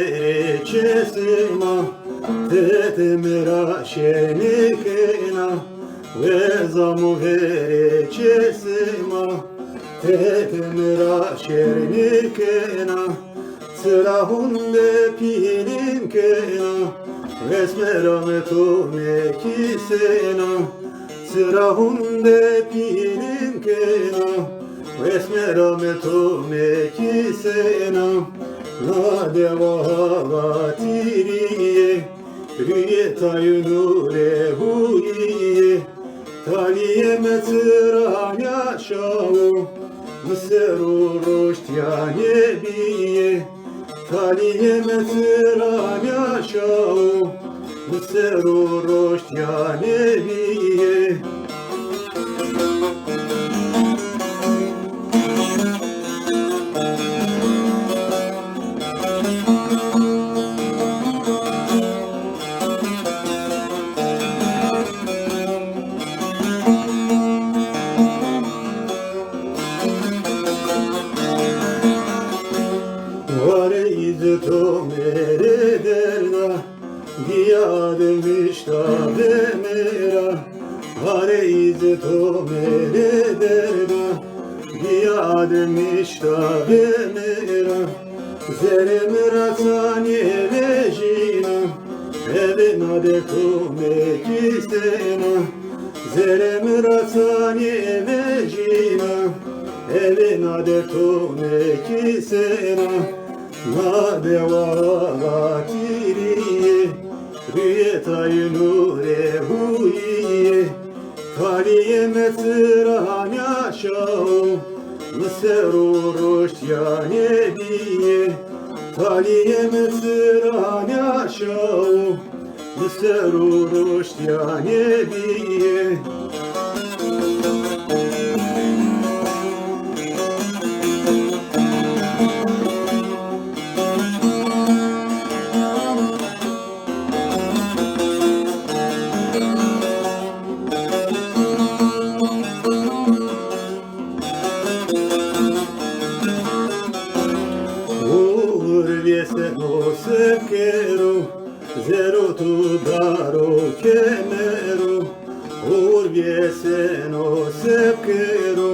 verecesima Tetemera şenikina Ve zamu verecesima Tetemera şenikina Sırahunde pilinkina Vesmerametu mekisena Sırahunde pilinkina Vesmerametu mekisena La devavatiriye Riyetayunure huyiye Taliye metranya şavu Mseru roştyane biye Taliye metranya şavu Mseru roştyane biye Vare izzeto mere derda Diyade mişta demera Vare izzeto mere derda Diyade mişta demera Zeremera tanye vejina Evena de kume kistena Zeremera tanye vejina Evena de kume kistena La devavatiriye Riyetayunure huyiye Taliye metranya şavu Mseru roştyane biye Taliye metranya şavu Mseru roştyane biye Urvieseno sepkero, zero tu daro kemero. Urvieseno sepkero,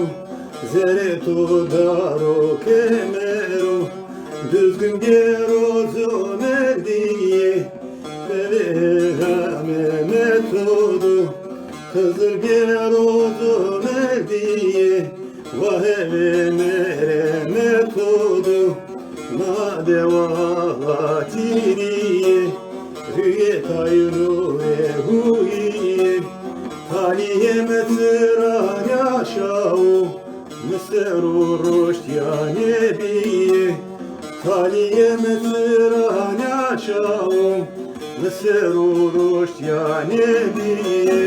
zero tu daro kemero. Düzgün gerozo merdiye, vereme metodu. Hızır gerozo merdiye, vaheve mere metodu. Ma devavatiriye Riyetayunure huyiye Taliye metranya şavu Mseru roştyane biye Taliye metranya şavu Mseru roştyane biye